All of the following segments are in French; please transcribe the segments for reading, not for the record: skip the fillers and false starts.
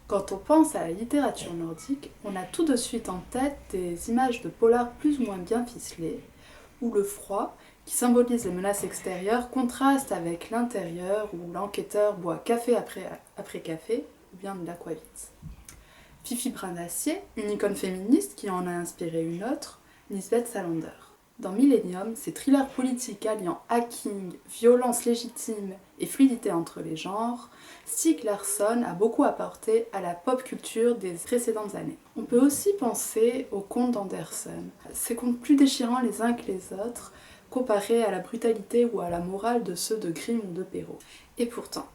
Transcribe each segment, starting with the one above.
Quand on pense à la littérature nordique, on a tout de suite en tête des images de polars plus ou moins bien ficelés, où le froid, qui symbolise les menaces extérieures, contraste avec l'intérieur où l'enquêteur boit café après café, ou bien de l'aquavit. Fifi Brin d'Acier, une icône féministe qui en a inspiré une autre, Lisbeth Salander. Dans Millennium, ces thrillers politiques alliant hacking, violence légitime et fluidité entre les genres, Stieg Larsson a beaucoup apporté à la pop culture des précédentes années. On peut aussi penser aux contes d'Anderson, ces contes plus déchirants les uns que les autres, comparés à la brutalité ou à la morale de ceux de Grimm ou de Perrault. Et pourtant,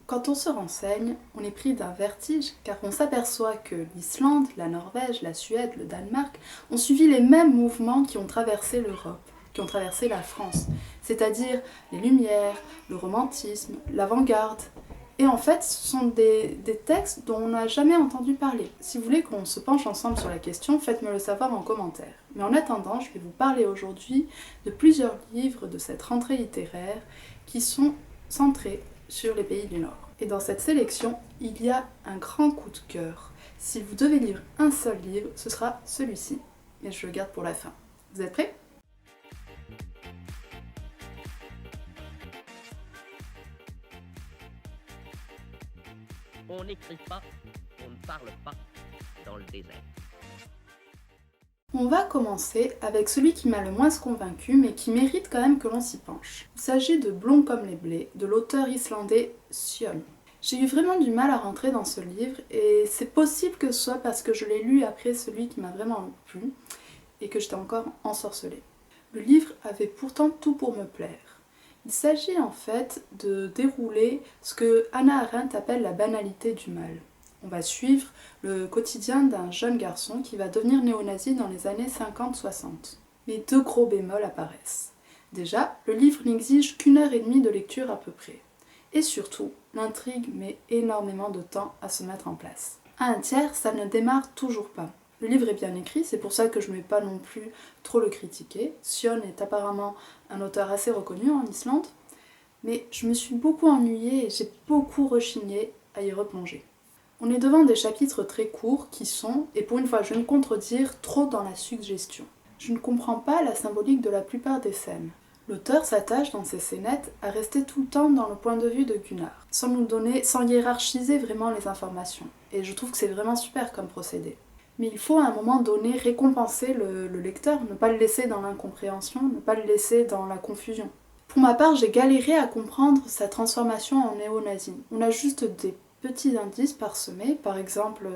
quand on se renseigne, on est pris d'un vertige car on s'aperçoit que l'Islande, la Norvège, la Suède, le Danemark ont suivi les mêmes mouvements qui ont traversé l'Europe, qui ont traversé la France, c'est-à-dire les Lumières, le romantisme, l'avant-garde. Et en fait, ce sont des textes dont on n'a jamais entendu parler. Si vous voulez qu'on se penche ensemble sur la question, faites-me le savoir en commentaire. Mais en attendant, je vais vous parler aujourd'hui de plusieurs livres de cette rentrée littéraire qui sont centrés sur les pays du Nord. Et dans cette sélection, il y a un grand coup de cœur. Si vous devez lire un seul livre, ce sera celui-ci. Mais je le garde pour la fin. Vous êtes prêts ? On n'écrit pas, on ne parle pas dans le désert. On va commencer avec celui qui m'a le moins convaincu, mais qui mérite quand même que l'on s'y penche. Il s'agit de Blond comme les blés, de l'auteur islandais Sjöll. J'ai eu vraiment du mal à rentrer dans ce livre, et c'est possible que ce soit parce que je l'ai lu après celui qui m'a vraiment plu, et que j'étais encore ensorcelée. Le livre avait pourtant tout pour me plaire. Il s'agit en fait de dérouler ce que Hannah Arendt appelle la banalité du mal. On va suivre le quotidien d'un jeune garçon qui va devenir néo-nazi dans les années 50-60. Mais deux gros bémols apparaissent. Déjà, le livre n'exige qu'1 heure et demie de lecture à peu près. Et surtout, l'intrigue met énormément de temps à se mettre en place. À un tiers, ça ne démarre toujours pas. Le livre est bien écrit, c'est pour ça que je ne vais pas non plus trop le critiquer. Sjöll est apparemment un auteur assez reconnu en Islande, mais je me suis beaucoup ennuyée et j'ai beaucoup rechigné à y replonger. On est devant des chapitres très courts qui sont, et pour une fois je vais me contredire, trop dans la suggestion. Je ne comprends pas la symbolique de la plupart des scènes. L'auteur s'attache dans ses scénettes à rester tout le temps dans le point de vue de Gunnar, sans hiérarchiser vraiment les informations. Et je trouve que c'est vraiment super comme procédé. Mais il faut à un moment donné récompenser le lecteur, ne pas le laisser dans l'incompréhension, ne pas le laisser dans la confusion. Pour ma part, j'ai galéré à comprendre sa transformation en néo-nazi. On a juste des petits indices parsemés, par exemple,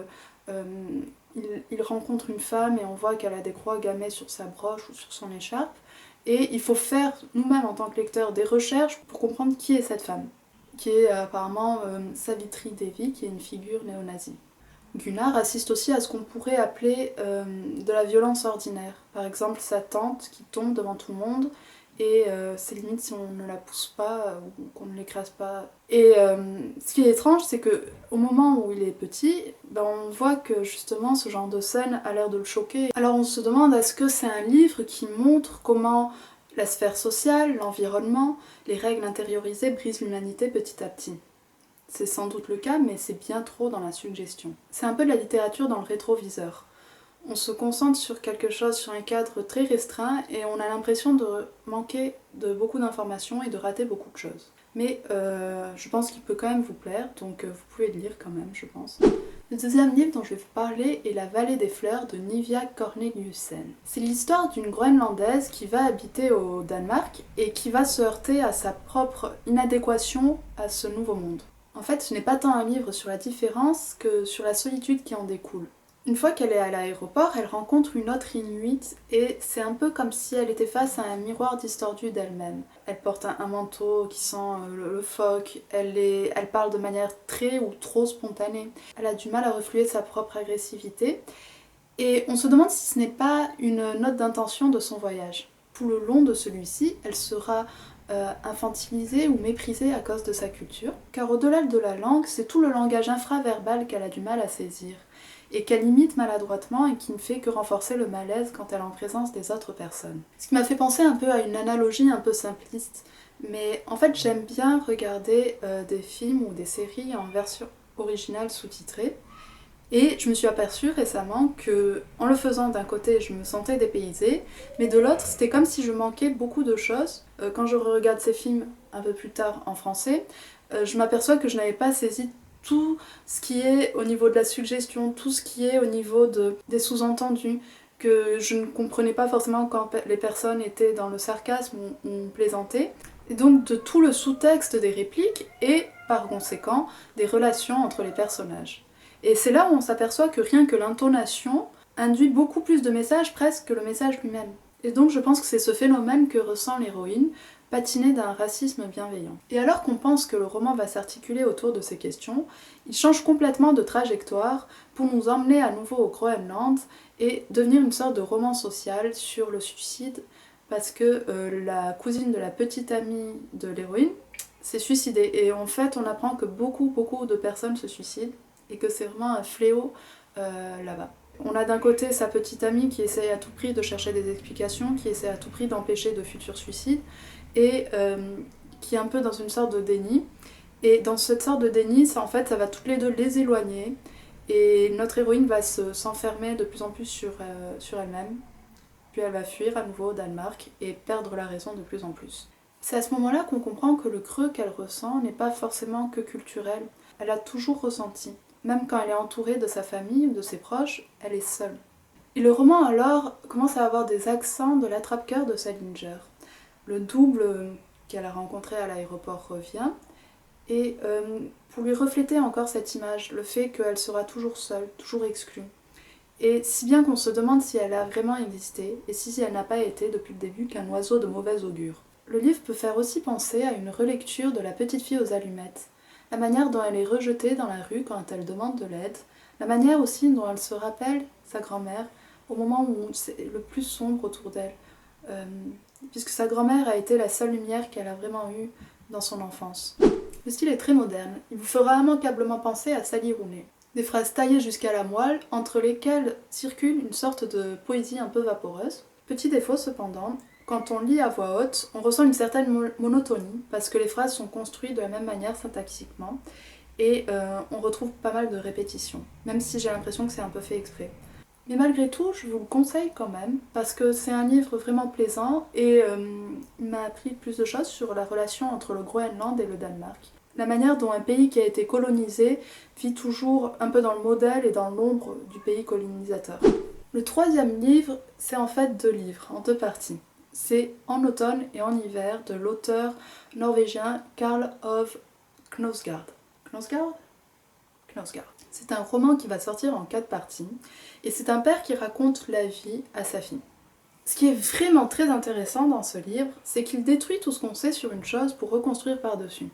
il rencontre une femme et on voit qu'elle a des croix gammées sur sa broche ou sur son écharpe, et il faut faire nous-mêmes en tant que lecteurs des recherches pour comprendre qui est cette femme, qui est apparemment Savitri Devi, qui est une figure néo-nazie. Gunnar assiste aussi à ce qu'on pourrait appeler de la violence ordinaire. Par exemple, sa tante qui tombe devant tout le monde, et c'est limite si on ne la pousse pas ou qu'on ne l'écrase pas. Et ce qui est étrange, c'est qu'au moment où il est petit, on voit que justement ce genre de scène a l'air de le choquer. Alors on se demande, est-ce que c'est un livre qui montre comment la sphère sociale, l'environnement, les règles intériorisées brisent l'humanité petit à petit ? C'est sans doute le cas, mais c'est bien trop dans la suggestion. C'est un peu de la littérature dans le rétroviseur. On se concentre sur quelque chose, sur un cadre très restreint, et on a l'impression de manquer de beaucoup d'informations et de rater beaucoup de choses. Mais je pense qu'il peut quand même vous plaire, donc vous pouvez le lire quand même, je pense. Le deuxième livre dont je vais vous parler est La Vallée des Fleurs de Nivia Corneliussen. C'est l'histoire d'une Groenlandaise qui va habiter au Danemark et qui va se heurter à sa propre inadéquation à ce nouveau monde. En fait, ce n'est pas tant un livre sur la différence que sur la solitude qui en découle. Une fois qu'elle est à l'aéroport, elle rencontre une autre Inuit et c'est un peu comme si elle était face à un miroir distordu d'elle-même. Elle porte un manteau qui sent le phoque, elle parle de manière très ou trop spontanée. Elle a du mal à refluer sa propre agressivité et on se demande si ce n'est pas une note d'intention de son voyage. Tout le long de celui-ci, elle sera infantilisée ou méprisée à cause de sa culture, car au-delà de la langue, c'est tout le langage infraverbal qu'elle a du mal à saisir, et qu'elle imite maladroitement et qui ne fait que renforcer le malaise quand elle est en présence des autres personnes. Ce qui m'a fait penser un peu à une analogie un peu simpliste, mais en fait j'aime bien regarder des films ou des séries en version originale sous-titrée, Et je me suis aperçue récemment que, en le faisant d'un côté, je me sentais dépaysée, mais de l'autre, c'était comme si je manquais beaucoup de choses. Quand je regarde ces films un peu plus tard en français, je m'aperçois que je n'avais pas saisi tout ce qui est au niveau de la suggestion, tout ce qui est au niveau des sous-entendus, que je ne comprenais pas forcément quand les personnes étaient dans le sarcasme ou plaisantaient, et donc de tout le sous-texte des répliques et, par conséquent, des relations entre les personnages. Et c'est là où on s'aperçoit que rien que l'intonation induit beaucoup plus de messages presque que le message lui-même. Et donc je pense que c'est ce phénomène que ressent l'héroïne, patinée d'un racisme bienveillant. Et alors qu'on pense que le roman va s'articuler autour de ces questions, il change complètement de trajectoire pour nous emmener à nouveau au Groenland et devenir une sorte de roman social sur le suicide, parce que la cousine de la petite amie de l'héroïne s'est suicidée. Et en fait, on apprend que beaucoup de personnes se suicident, et que c'est vraiment un fléau là-bas. On a d'un côté sa petite amie qui essaye à tout prix de chercher des explications, qui essaie à tout prix d'empêcher de futurs suicides, et qui est un peu dans une sorte de déni. Et dans cette sorte de déni, ça, en fait, ça va toutes les deux les éloigner, et notre héroïne va s'enfermer de plus en plus sur elle-même, puis elle va fuir à nouveau au Danemark et perdre la raison de plus en plus. C'est à ce moment-là qu'on comprend que le creux qu'elle ressent n'est pas forcément que culturel, elle a toujours ressenti. Même quand elle est entourée de sa famille ou de ses proches, elle est seule. Et le roman alors commence à avoir des accents de l'attrape-cœur de Salinger. Le double qu'elle a rencontré à l'aéroport revient, et pour lui refléter encore cette image, le fait qu'elle sera toujours seule, toujours exclue. Et si bien qu'on se demande si elle a vraiment existé, et si elle n'a pas été depuis le début qu'un oiseau de mauvais augure. Le livre peut faire aussi penser à une relecture de La petite fille aux allumettes, la manière dont elle est rejetée dans la rue quand elle demande de l'aide, la manière aussi dont elle se rappelle sa grand-mère au moment où c'est le plus sombre autour d'elle, puisque sa grand-mère a été la seule lumière qu'elle a vraiment eue dans son enfance. Le style est très moderne, il vous fera immanquablement penser à Sally Rooney. Des phrases taillées jusqu'à la moelle, entre lesquelles circule une sorte de poésie un peu vaporeuse. Petit défaut cependant, quand on lit à voix haute, on ressent une certaine monotonie, parce que les phrases sont construites de la même manière syntaxiquement, et on retrouve pas mal de répétitions, même si j'ai l'impression que c'est un peu fait exprès. Mais malgré tout, je vous le conseille quand même, parce que c'est un livre vraiment plaisant, et il m'a appris plus de choses sur la relation entre le Groenland et le Danemark. La manière dont un pays qui a été colonisé vit toujours un peu dans le modèle et dans l'ombre du pays colonisateur. Le troisième livre, c'est en fait 2 livres, en 2 parties. C'est En automne et en hiver de l'auteur norvégien Karl Ove Knausgaard. Knausgaard ? Knausgaard. C'est un roman qui va sortir en 4 parties, et c'est un père qui raconte la vie à sa fille. Ce qui est vraiment très intéressant dans ce livre, c'est qu'il détruit tout ce qu'on sait sur une chose pour reconstruire par-dessus.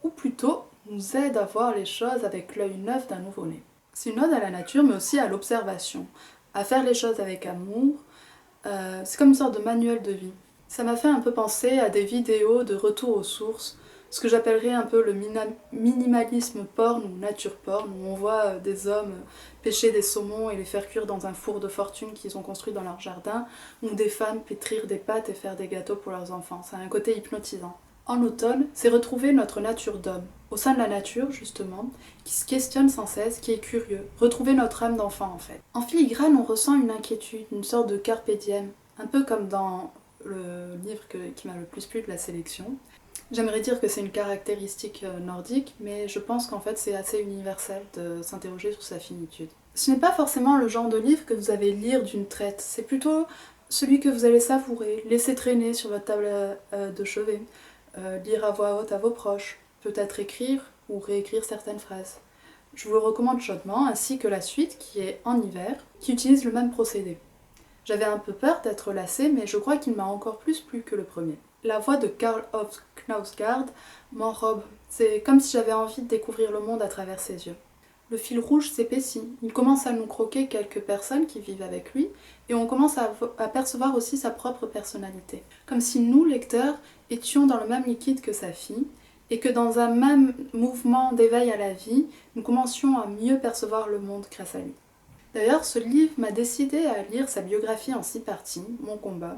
Ou plutôt, nous aide à voir les choses avec l'œil neuf d'un nouveau-né. C'est une ode à la nature, mais aussi à l'observation, à faire les choses avec amour. C'est comme une sorte de manuel de vie. Ça m'a fait un peu penser à des vidéos de retour aux sources, ce que j'appellerais un peu le minimalisme porn ou nature porn, où on voit des hommes pêcher des saumons et les faire cuire dans un four de fortune qu'ils ont construit dans leur jardin, ou des femmes pétrir des pâtes et faire des gâteaux pour leurs enfants. Ça a un côté hypnotisant. En automne, c'est retrouver notre nature d'homme, au sein de la nature justement, qui se questionne sans cesse, qui est curieux, retrouver notre âme d'enfant en fait. En filigrane, on ressent une inquiétude, une sorte de carpe diem, un peu comme dans le livre qui m'a le plus plu de la sélection. J'aimerais dire que c'est une caractéristique nordique, mais je pense qu'en fait c'est assez universel de s'interroger sur sa finitude. Ce n'est pas forcément le genre de livre que vous allez lire d'une traite, c'est plutôt celui que vous allez savourer, laisser traîner sur votre table de chevet, lire à voix haute à vos proches, peut-être écrire ou réécrire certaines phrases. Je vous le recommande chaudement, ainsi que la suite qui est En hiver, qui utilise le même procédé. J'avais un peu peur d'être lassée, mais je crois qu'il m'a encore plus plu que le premier. La voix de Karl Ove Knausgaard m'enrobe, c'est comme si j'avais envie de découvrir le monde à travers ses yeux. Le fil rouge s'épaissit, il commence à nous croquer quelques personnes qui vivent avec lui, et on commence à percevoir aussi sa propre personnalité. Comme si nous, lecteurs, étions dans le même liquide que sa fille, et que dans un même mouvement d'éveil à la vie, nous commencions à mieux percevoir le monde grâce à lui. D'ailleurs, ce livre m'a décidé à lire sa biographie en 6 parties, Mon combat,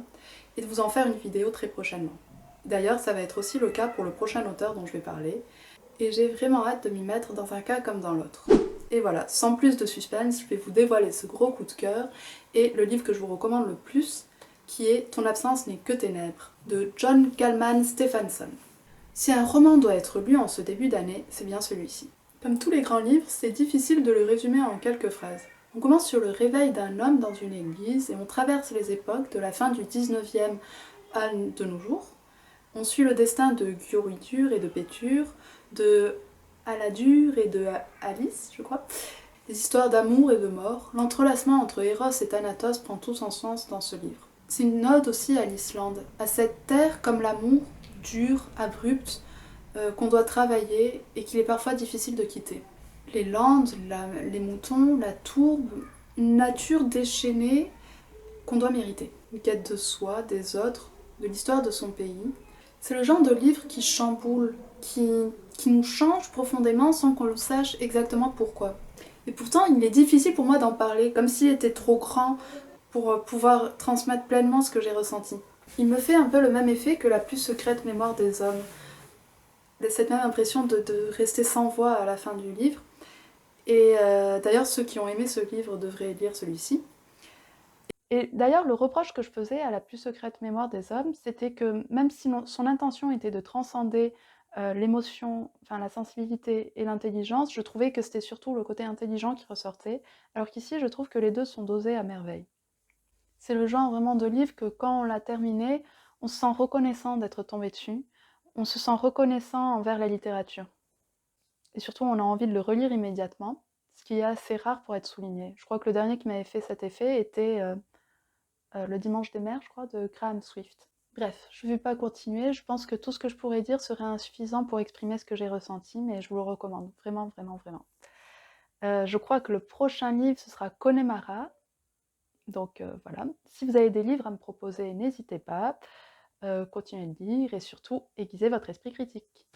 et de vous en faire une vidéo très prochainement. D'ailleurs, ça va être aussi le cas pour le prochain auteur dont je vais parler, et j'ai vraiment hâte de m'y mettre dans un cas comme dans l'autre. Et voilà, sans plus de suspense, je vais vous dévoiler ce gros coup de cœur et le livre que je vous recommande le plus, qui est Ton absence n'est que ténèbres, de John Gallman Stephenson. Si un roman doit être lu en ce début d'année, c'est bien celui-ci. Comme tous les grands livres, c'est difficile de le résumer en quelques phrases. On commence sur le réveil d'un homme dans une église et on traverse les époques de la fin du 19e à de nos jours. On suit le destin de Giorudur et de Péture, de Aladur et de Alice, je crois. Les histoires d'amour et de mort, l'entrelacement entre Eros et Thanatos prend tout son sens dans ce livre. C'est une ode aussi à l'Islande, à cette terre comme l'amour, dure, abrupte, qu'on doit travailler et qu'il est parfois difficile de quitter. Les landes, les moutons, la tourbe, une nature déchaînée qu'on doit mériter. Une quête de soi, des autres, de l'histoire de son pays. C'est le genre de livre qui chamboule, qui nous change profondément sans qu'on le sache exactement pourquoi. Et pourtant, il est difficile pour moi d'en parler, comme s'il était trop grand pour pouvoir transmettre pleinement ce que j'ai ressenti. Il me fait un peu le même effet que la plus secrète mémoire des hommes. Cette même impression de rester sans voix à la fin du livre. Et d'ailleurs, ceux qui ont aimé ce livre devraient lire celui-ci. Et d'ailleurs, le reproche que je faisais à la plus secrète mémoire des hommes, c'était que même si son intention était de transcender l'émotion, enfin la sensibilité et l'intelligence, je trouvais que c'était surtout le côté intelligent qui ressortait, alors qu'ici, je trouve que les deux sont dosés à merveille. C'est le genre vraiment de livre que quand on l'a terminé, on se sent reconnaissant d'être tombé dessus, on se sent reconnaissant envers la littérature. Et surtout, on a envie de le relire immédiatement, ce qui est assez rare pour être souligné. Je crois que le dernier qui m'avait fait cet effet était Le Dimanche des Mers, je crois, de Graham Swift. Bref, je ne vais pas continuer, je pense que tout ce que je pourrais dire serait insuffisant pour exprimer ce que j'ai ressenti, mais je vous le recommande, vraiment, vraiment, vraiment. Je crois que le prochain livre, ce sera Connemara, donc voilà. Si vous avez des livres à me proposer, n'hésitez pas, continuez de lire et surtout, aiguisez votre esprit critique.